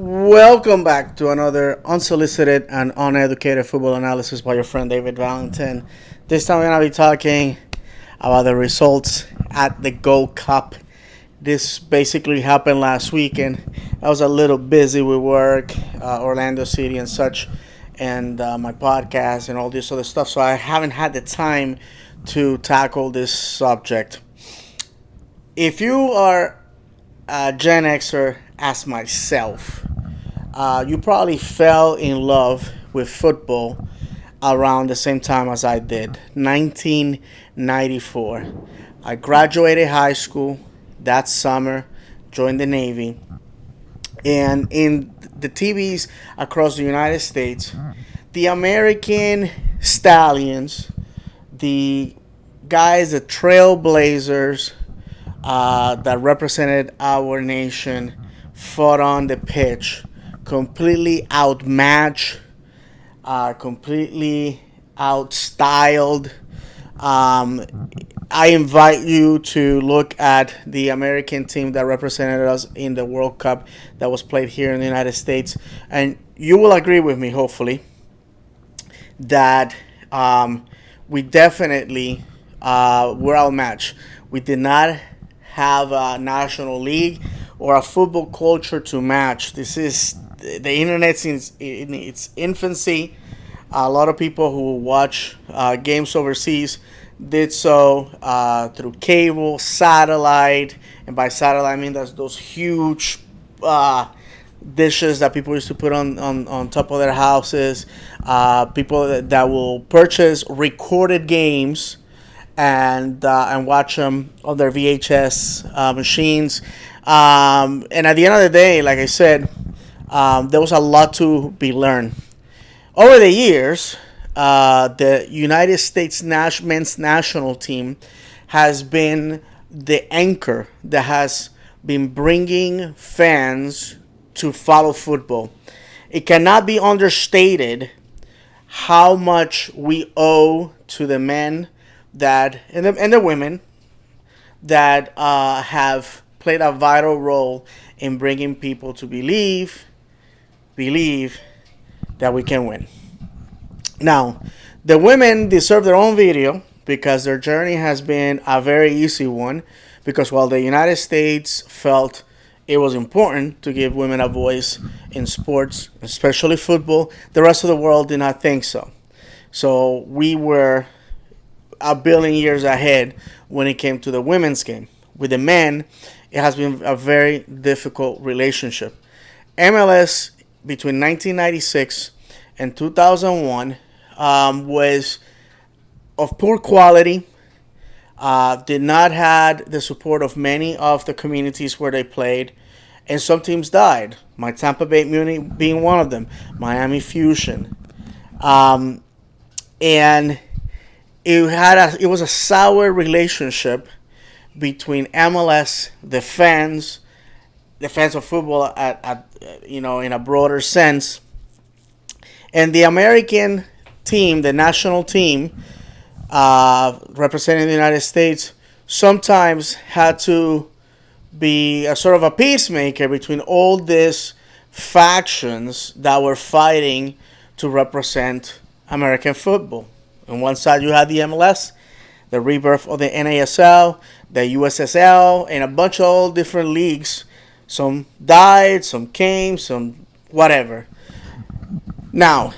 Welcome back to another unsolicited and uneducated football analysis by your friend David Valentin. This time we're going to be talking about the results at the Gold Cup. This basically happened last week, and I was a little busy with work, Orlando City and such, and my podcast and all this other stuff, so I haven't had the time to tackle this subject. If you are a Gen Xer as myself, you probably fell in love with football around the same time as I did, 1994. I graduated high school that summer, joined the Navy, and in the TVs across the United States, the American Stallions, the guys, the Trailblazers, that represented our nation fought on the pitch, completely outmatched, completely outstyled. I invite you to look at the American team that represented us in the World Cup that was played here in the United States, and you will agree with me, hopefully, that we definitely were outmatched. We did not have a national league or a football culture to match. This is the internet's in its infancy. A lot of people who watch games overseas did so through cable, satellite, and by satellite I mean that's those huge dishes that people used to put on top of their houses. People that will purchase recorded games and watch them on their VHS machines. And at the end of the day, like I said, there was a lot to be learned. Over the years, the United States men's national team has been the anchor that has been bringing fans to follow football. It cannot be understated how much we owe to the men that and the women that have played a vital role in bringing people to believe that we can win. Now, the women deserve their own video because their journey has been a very easy one. Because while the United States felt it was important to give women a voice in sports, especially football, the rest of the world did not think so. So we were a billion years ahead when it came to the women's game. With the men, it has been a very difficult relationship. MLS between 1996 and 2001 was of poor quality, did not had the support of many of the communities where they played, and some teams died. My Tampa Bay Muni being one of them, Miami Fusion, and it was a sour relationship between MLS, the fans of football at in a broader sense, and the American team, the national team representing the United States, sometimes had to be a sort of a peacemaker between all these factions that were fighting to represent American football. On one side, you had the MLS, the rebirth of the NASL, the USSL, and a bunch of all different leagues. Some died, some came, some whatever. Now,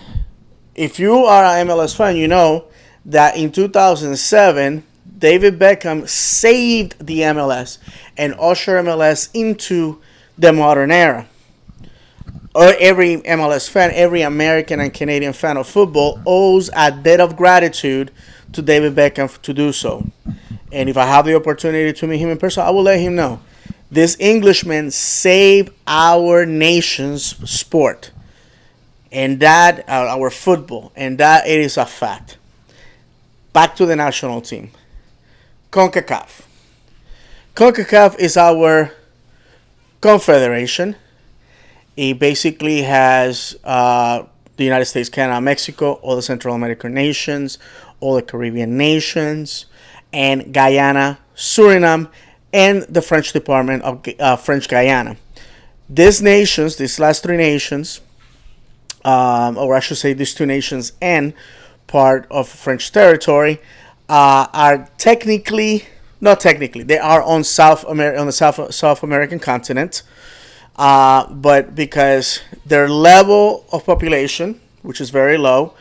if you are an MLS fan, you know that in 2007, David Beckham saved the MLS and ushered MLS into the modern era. Every MLS fan, every American and Canadian fan of football owes a debt of gratitude to David Beckham to do so. And if I have the opportunity to meet him in person, I will let him know. This Englishman saved our nation's sport, and that our football, and that it is a fact. Back to the national team. Concacaf. Concacaf is our confederation. It basically has the United States, Canada, Mexico, all the Central American nations, all the Caribbean nations, and Guyana, Suriname, and the French Department of French Guyana. These last three nations, or I should say, these two nations and part of French territory, are technically not technically they are on on the South American continent, but because their level of population, which is very low,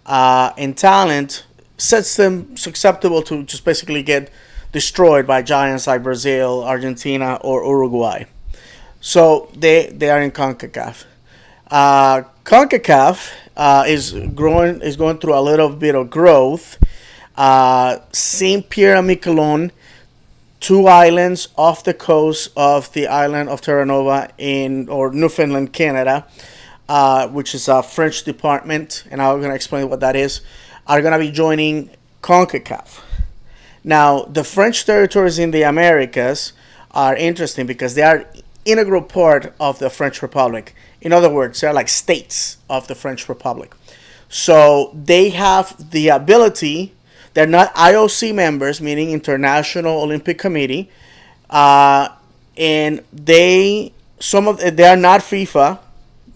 and talent, sets them susceptible to just basically get destroyed by giants like Brazil, Argentina, or Uruguay. So they are in Concacaf. Concacaf is going through a little bit of growth. Saint Pierre and Miquelon, two islands off the coast of the island of Terra Nova in or Newfoundland, Canada, which is a French department, and I'm going to explain what that is, are going to be joining CONCACAF. Now, the French territories in the Americas are interesting because they are integral part of the French Republic. In other words, they're like states of the French Republic. So they have the ability. They're not IOC members, meaning International Olympic Committee, and they are not FIFA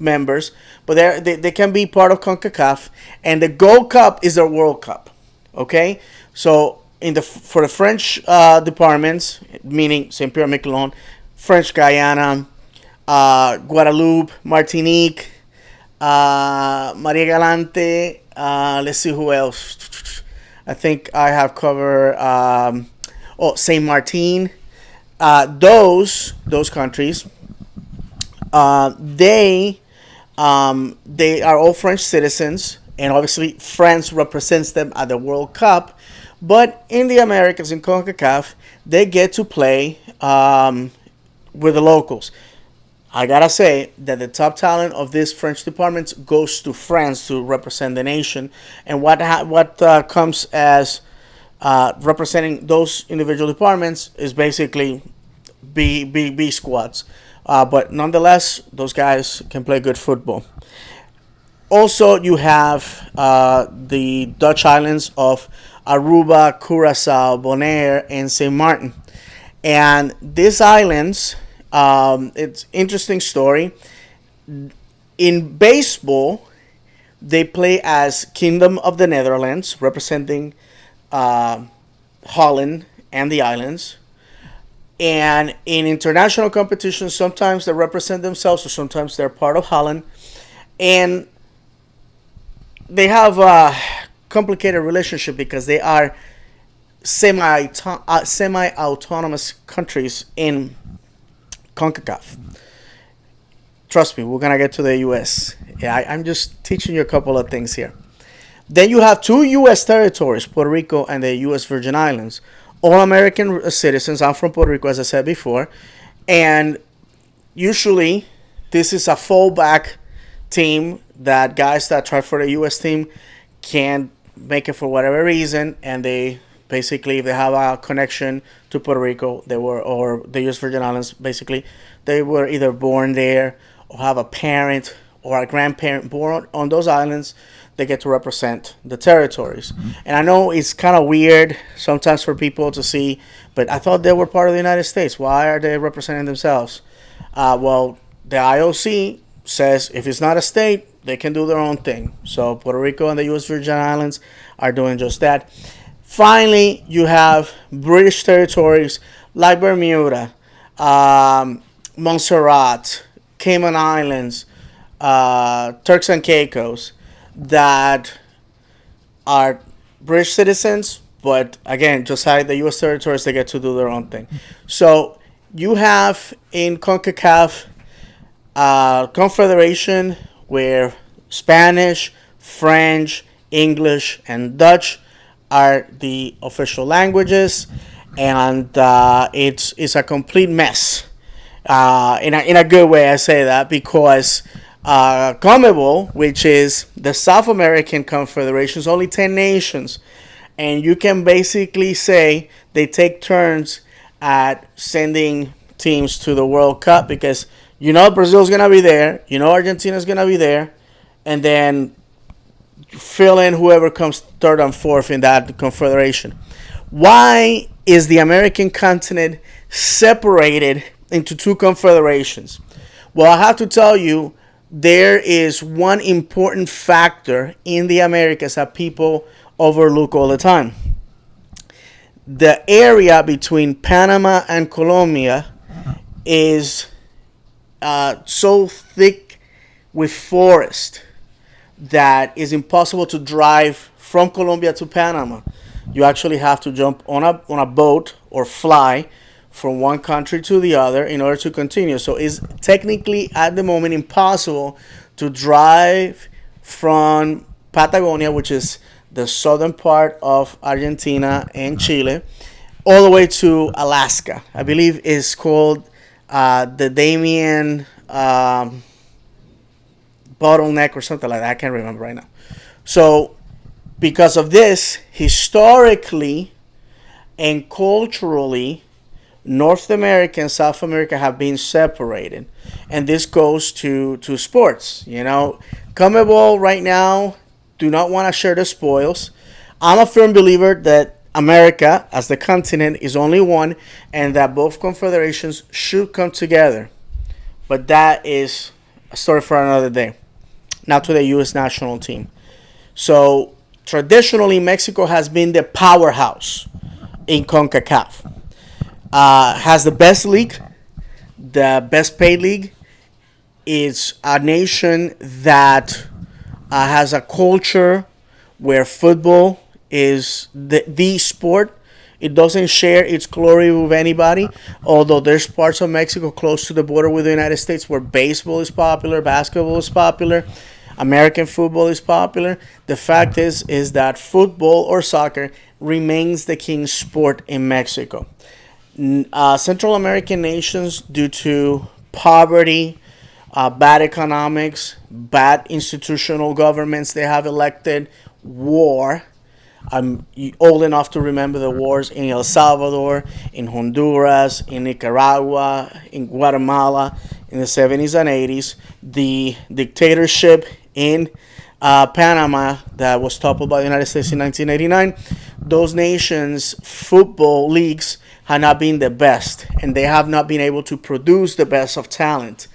members, but they can be part of CONCACAF. And the Gold Cup is their World Cup. Okay, so for the French departments, meaning Saint Pierre and Miquelon, French Guyana, Guadeloupe, Martinique, Maria Galante. Let's see who else. I think I have covered. Saint Martin. Those countries. They are all French citizens, and obviously France represents them at the World Cup. But in the Americas, in CONCACAF, they get to play with the locals. I gotta say that the top talent of these French departments goes to France to represent the nation, and what comes as representing those individual departments is basically B squads. But nonetheless, those guys can play good football. Also, you have the Dutch islands of Aruba, Curacao, Bonaire, and Saint Martin. And these islands, it's interesting story. In baseball, they play as Kingdom of the Netherlands, representing Holland and the islands. And in international competitions, sometimes they represent themselves, or sometimes they're part of Holland. And they have a complicated relationship because they are semi-autonomous countries in CONCACAF. Trust me, we're going to get to the U.S. Yeah, I'm just teaching you a couple of things here. Then you have two U.S. territories, Puerto Rico and the U.S. Virgin Islands. All American citizens. I'm from Puerto Rico, as I said before. And usually, this is a fallback team that guys that try for the U.S. team can't make it for whatever reason. And they basically, if they have a connection to Puerto Rico, or the U.S. Virgin Islands, basically, they were either born there or have a parent or a grandparent born on those islands. They get to represent the territories. Mm-hmm. And I know it's kind of weird sometimes for people to see, but I thought they were part of the United States. Why are they representing themselves? Well, the IOC says if it's not a state, they can do their own thing. So Puerto Rico and the U.S. Virgin Islands are doing just that. Finally, you have British territories like Bermuda, Montserrat, Cayman Islands, Turks and Caicos, that are British citizens, but again, just like the U.S. territories, they get to do their own thing. So you have in CONCACAF confederation where Spanish, French, English, and Dutch are the official languages, and it's a complete mess. In a good way, I say that, because CONMEBOL, which is the South American Confederation, is only 10 nations. And you can basically say they take turns at sending teams to the World Cup, because Brazil's going to be there, Argentina's going to be there, and then fill in whoever comes third and fourth in that confederation. Why is the American continent separated into two confederations? Well, I have to tell you, there is one important factor in the Americas that people overlook all the time. The area between Panama and Colombia is so thick with forest that is impossible to drive from Colombia to Panama. You actually have to jump on a boat or fly from one country to the other in order to continue. So it's technically at the moment impossible to drive from Patagonia, which is the southern part of Argentina and Chile, all the way to Alaska. I believe it's called the Damien bottleneck or something like that. I can't remember right now. So, because of this, historically and culturally, North America and South America have been separated, and this goes to sports. You know, CONMEBOL right now do not want to share the spoils. I'm a firm believer that America, as the continent, is only one, and that both confederations should come together. But that is a story for another day. Now to the U.S. national team. So traditionally, Mexico has been the powerhouse in CONCACAF. Has the best league, the best paid league. It's a nation that has a culture where football is the sport. It doesn't share its glory with anybody, although there's parts of Mexico close to the border with the United States where baseball is popular, basketball is popular, American football is popular. The fact is that football or soccer remains the king sport in Mexico. Central American nations, due to poverty, bad economics, bad institutional governments they have elected, war. I'm old enough to remember the wars in El Salvador, in Honduras, in Nicaragua, in Guatemala in the 70s and 80s. The dictatorship in Panama that was toppled by the United States in 1989. Those nations' football leagues have not been the best, and they have not been able to produce the best of talent.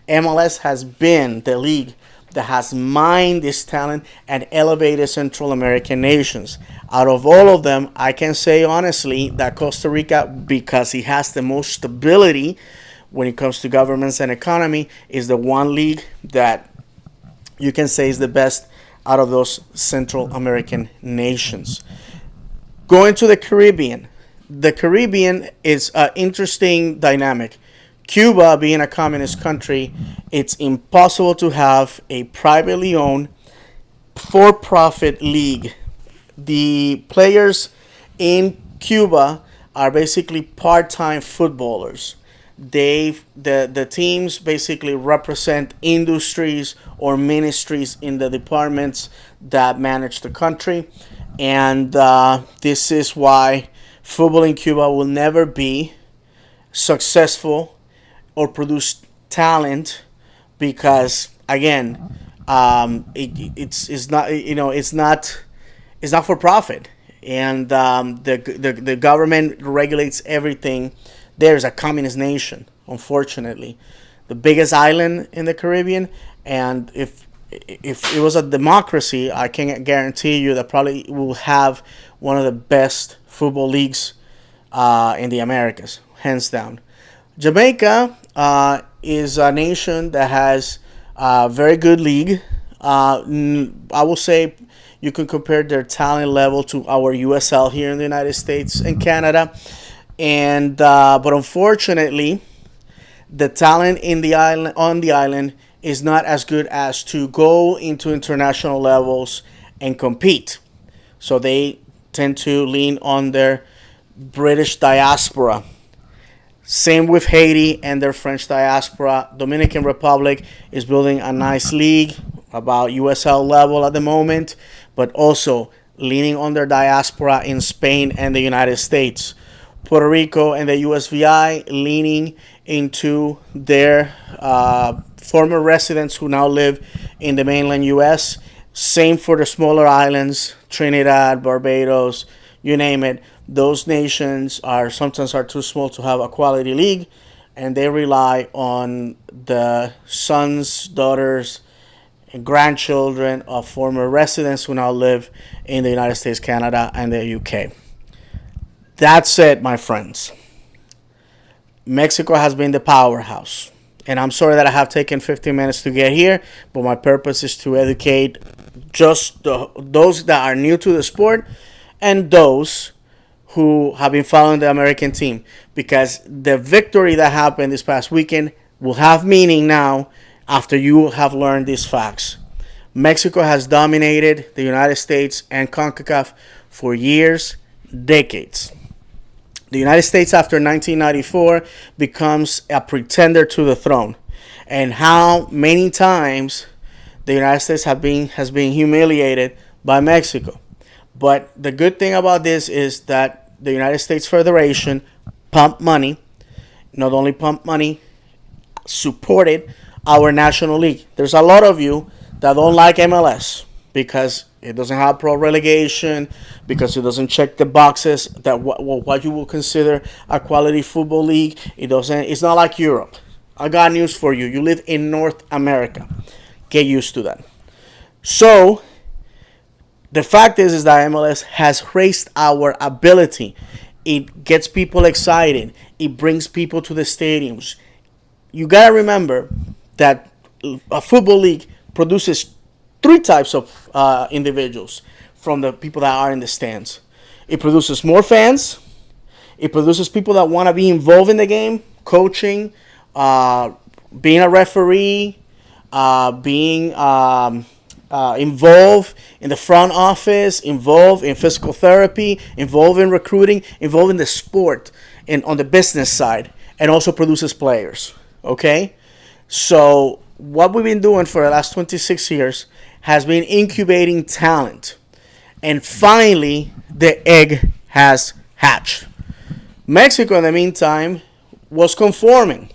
MLS has been the league that has mined this talent and elevated Central American nations. Out of all of them, I can say honestly that Costa Rica, because it has the most stability when it comes to governments and economy, is the one league that you can say is the best out of those Central American nations. Going to the Caribbean. The Caribbean is an interesting dynamic. Cuba, being a communist country, it's impossible to have a privately owned for-profit league. The players in Cuba are basically part-time footballers. The teams basically represent industries or ministries in the departments that manage the country, and this is why football in Cuba will never be successful or produce talent, because again, it's not, it's not for profit, and the government regulates everything. There's a communist nation, unfortunately, the biggest island in the Caribbean, and if it was a democracy, I can guarantee you that probably will have one of the best football leagues in the Americas, hands down. Jamaica is a nation that has a very good league. I will say you can compare their talent level to our USL here in the United States and Canada, and but unfortunately, the talent in the island on the island is not as good as to go into international levels and compete. So they tend to lean on their British diaspora. Same with Haiti and their French diaspora. Dominican Republic is building a nice league, about USL level at the moment, but also leaning on their diaspora in Spain and the United States. Puerto Rico and the USVI leaning into their former residents who now live in the mainland US. Same for the smaller islands, Trinidad, Barbados, you name it. Those nations are sometimes too small to have a quality league, and they rely on the sons, daughters, and grandchildren of former residents who now live in the United States, Canada, and the UK. That's it, my friends. Mexico has been the powerhouse. And I'm sorry that I have taken 15 minutes to get here, but my purpose is to educate just those that are new to the sport and those who have been following the American team. Because the victory that happened this past weekend will have meaning now after you have learned these facts. Mexico has dominated the United States and CONCACAF for years, decades. The United States after 1994 becomes a pretender to the throne. And how many times the United States has been humiliated by Mexico. But the good thing about this is that the United States Federation pumped money, not only pumped money, supported our National League. There's a lot of you that don't like MLS because it doesn't have pro relegation, because it doesn't check the boxes that what you will consider a quality football league. It's not like Europe. I got news for you. You live in North America. Get used to that. So the fact is that MLS has raised our ability. It gets people excited. It brings people to the stadiums. You gotta remember that a football league produces three types of individuals from the people that are in the stands. It produces more fans. It produces people that want to be involved in the game, coaching, being a referee, being involved in the front office, involved in physical therapy, involved in recruiting, involved in the sport and on the business side, and also produces players. Okay? So what we've been doing for the last 26 years has been incubating talent. And finally, the egg has hatched. Mexico, in the meantime, was conforming.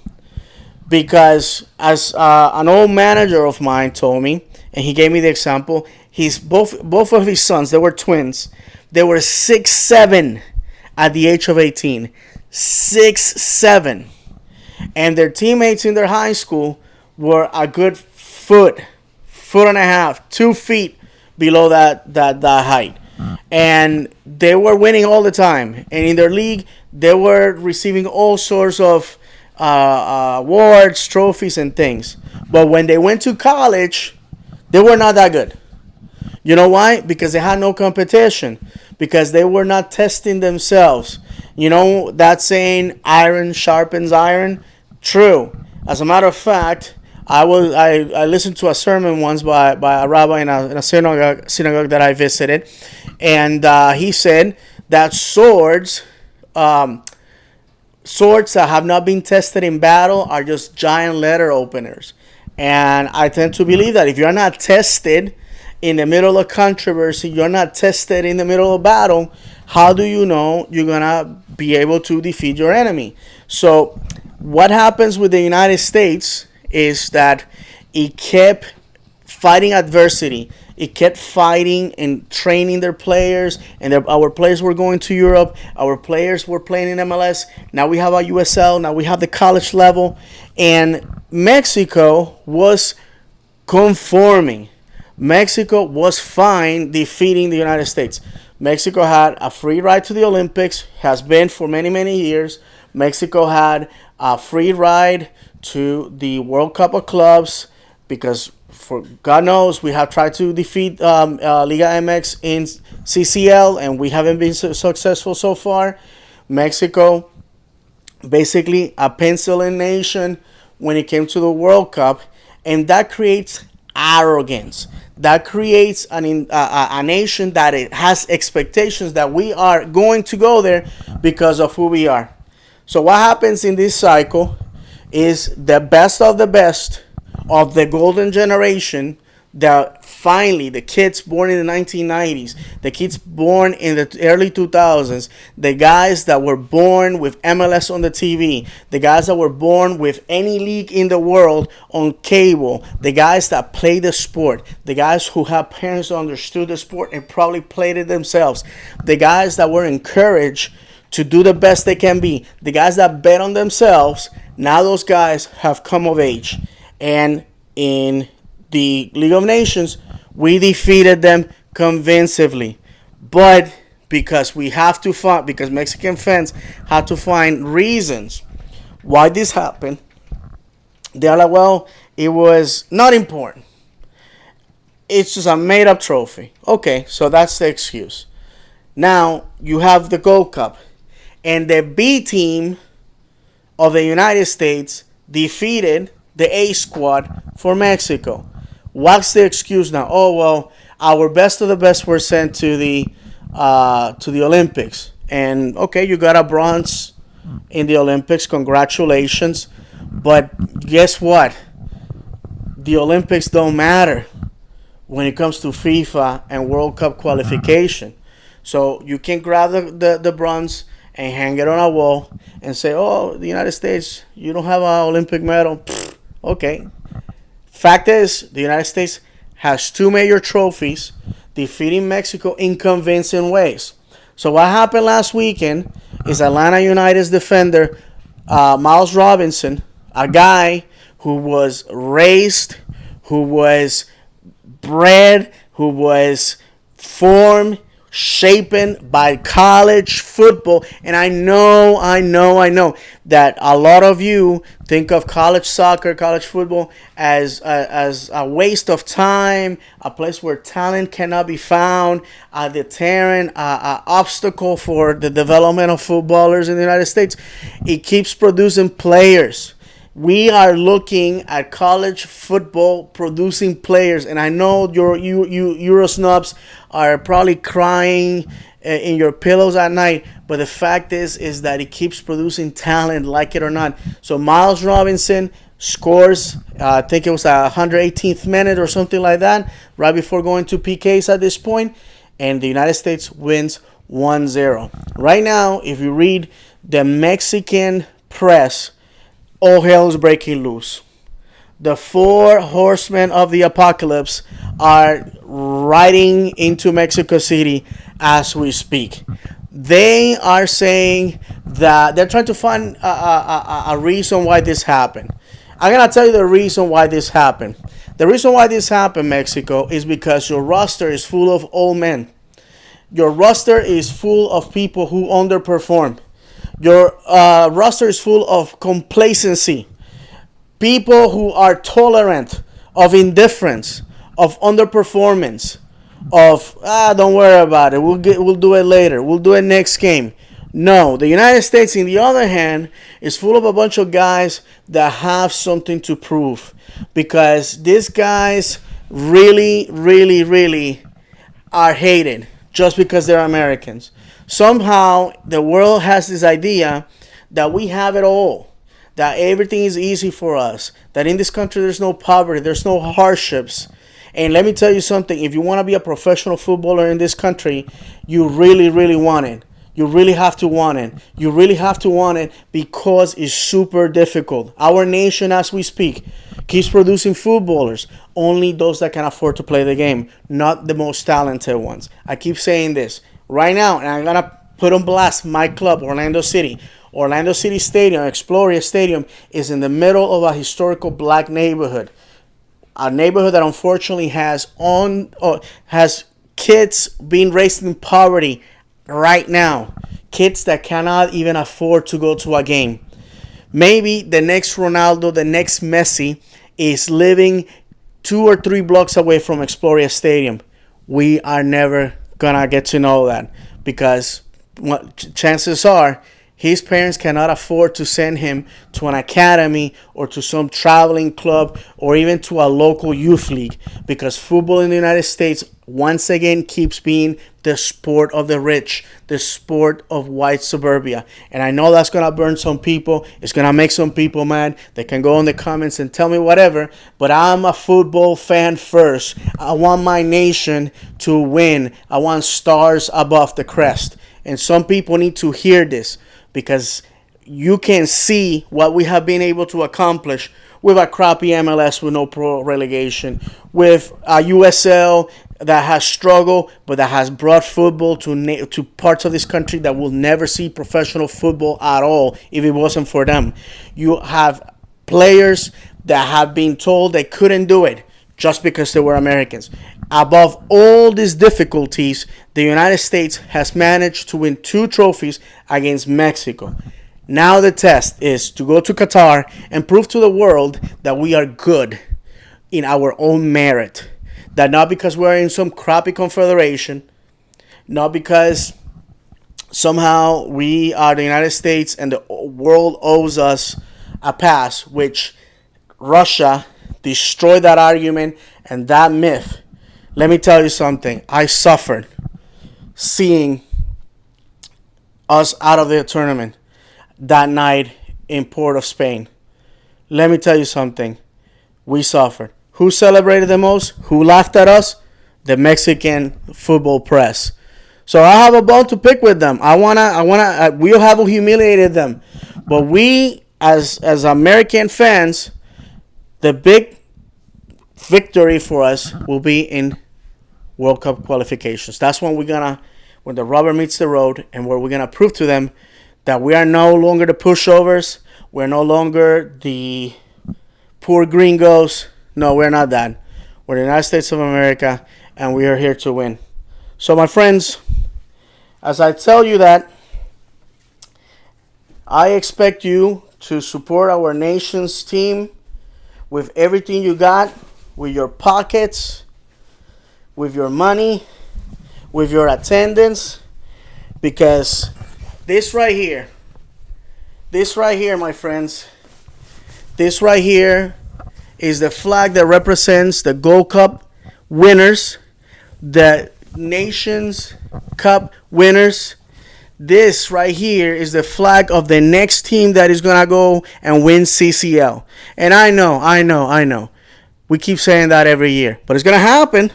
Because as an old manager of mine told me, and he gave me the example, both of his sons, they were twins. They were 6'7" at the age of 18. 6'7". And their teammates in their high school were a good foot and a half, 2 feet below that height. And they were winning all the time. And in their league, they were receiving all sorts of awards, trophies, and things. But when they went to college, they were not that good. You know why? Because they had no competition. Because they were not testing themselves. You know that saying, iron sharpens iron? True. As a matter of fact, I listened to a sermon once by a rabbi in a synagogue that I visited, and he said that swords that have not been tested in battle are just giant letter openers. And I tend to believe that if you're not tested in the middle of controversy, you're not tested in the middle of battle, how do you know you're going to be able to defeat your enemy? So what happens with the United States is that it kept fighting adversity. It kept fighting and training their players, and our players were going to Europe. Our players were playing in MLS. Now we have a USL. Now we have the college level. And Mexico was conforming. Mexico was fine defeating the United States. Mexico had a free ride to the Olympics, has been for many, many years. Mexico had a free ride to the World Cup of Clubs because, for God knows, we have tried to defeat Liga MX in CCL and we haven't been successful so far. Mexico, basically a pencil-in nation when it came to the World Cup, and that creates arrogance. That creates a nation that it has expectations that we are going to go there because of who we are. So what happens in this cycle is the best of the golden generation, that finally the kids born in the 1990s, the kids born in the early 2000s, the guys that were born with MLS on the TV, the guys that were born with any league in the world on cable, the guys that play the sport, the guys who have parents who understood the sport and probably played it themselves, the guys that were encouraged to do the best they can be. The guys that bet on themselves, now those guys have come of age. And in the League of Nations, we defeated them convincingly. But because Mexican fans had to find reasons why this happened, they're like, well, it was not important. It's just a made up trophy. Okay, so that's the excuse. Now you have the Gold Cup, and the B team of the United States defeated the A squad for Mexico. What's the excuse now? Oh well, our best of the best were sent to the Olympics, and okay, you got a bronze in the Olympics. Congratulations, but guess what? The Olympics don't matter when it comes to FIFA and World Cup qualification. So you can grab the bronze and hang it on a wall and say, oh, the United States, you don't have an Olympic medal. Pfft, okay. Fact is, the United States has two major trophies, defeating Mexico in convincing ways. So what happened last weekend is Atlanta United's defender, Miles Robinson, a guy who was raised, who was bred, who was formed, shapen by college football. And I know that a lot of you think of college soccer, college football as a waste of time, a place where talent cannot be found, a deterrent, a obstacle for the development of footballers in the United States. It keeps producing players. We are looking at college football producing players, and I know you Euro snobs are probably crying in your pillows at night. But the fact is that it keeps producing talent, like it or not. So Miles Robinson scores, I think it was a 118th minute or something like that, right before going to PKs at this point, and the United States wins 1-0. Right now, if you read the Mexican press, all hell is breaking loose. The four horsemen of the apocalypse are riding into Mexico City as we speak. They are saying that they're trying to find a reason why this happened. I'm going to tell you the reason why this happened. The reason why this happened, Mexico, is because your roster is full of old men. Your roster is full of people who underperform. Your roster is full of complacency. People who are tolerant of indifference, of underperformance, of don't worry about it. We'll do it later. We'll do it next game. No, the United States, on the other hand, is full of a bunch of guys that have something to prove, because these guys really, really, really are hated just because they're Americans. Somehow the world has this idea that we have it all, that everything is easy for us, that in this country there's no poverty, there's no hardships. And let me tell you something, if you want to be a professional footballer in this country, you really, really want it. You really have to want it. You really have to want it, because it's super difficult. Our nation, as we speak, keeps producing footballers, only those that can afford to play the game, not the most talented ones. I keep saying this right now, and I'm going to put on blast my club, Orlando City. Orlando City Stadium, Exploria Stadium, is in the middle of a historical black neighborhood. A neighborhood that unfortunately has kids being raised in poverty right now. Kids that cannot even afford to go to a game. Maybe the next Ronaldo, the next Messi, is living 2 or 3 blocks away from Exploria Stadium. We are never gonna get to know that, because chances are his parents cannot afford to send him to an academy or to some traveling club or even to a local youth league, because football in the United States once again keeps being the sport of the rich, the sport of white suburbia. And I know that's going to burn some people. It's going to make some people mad. They can go in the comments and tell me whatever, but I'm a football fan first. I want my nation to win. I want stars above the crest. And some people need to hear this, because you can see what we have been able to accomplish with a crappy MLS with no pro relegation, with a USL that has struggled, but that has brought football to parts of this country that will never see professional football at all if it wasn't for them. You have players that have been told they couldn't do it just because they were Americans. Above all these difficulties, the United States has managed to win 2 trophies against Mexico. Now the test is to go to Qatar and prove to the world that we are good in our own merit. That not because we're in some crappy confederation, not because somehow we are the United States and the world owes us a pass, which Russia destroyed that argument and that myth. Let me tell you something. I suffered seeing us out of the tournament that night in Port of Spain. Let me tell you something. We suffered. Who celebrated the most? Who laughed at us? The Mexican football press. So I have a bone to pick with them. We have humiliated them. But we, as American fans, the big victory for us will be in World Cup qualifications. That's when when the rubber meets the road, and where we're gonna prove to them that we are no longer the pushovers. We're no longer the poor gringos. No, we're not that. We're the United States of America, and we are here to win. So, my friends, as I tell you that, I expect you to support our nation's team with everything you got, with your pockets, with your money, with your attendance, because this right here, my friends, this right here is the flag that represents the Gold Cup winners, the Nations Cup winners. This right here is the flag of the next team that is going to go and win CCL. And I know. We keep saying that every year. But it's going to happen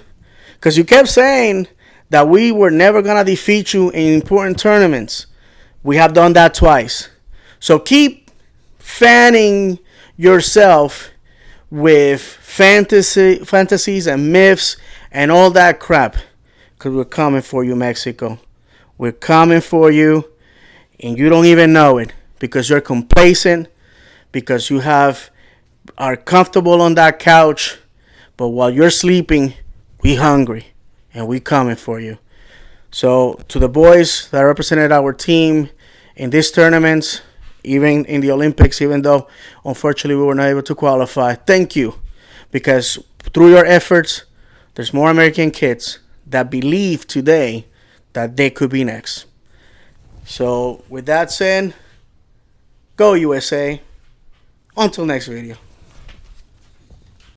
because you kept saying that we were never going to defeat you in important tournaments. We have done that twice. So keep fanning yourself with fantasies and myths and all that crap, because we're coming for you, Mexico. We're coming for you, and you don't even know it because you're complacent, because you are comfortable on that couch, but while you're sleeping, we hungry, and we coming for you. So to the boys that represented our team in these tournaments, even in the Olympics, even though unfortunately we were not able to qualify, thank you, because through your efforts, there's more American kids that believe today that they could be next. So with that said, go USA. Until next video.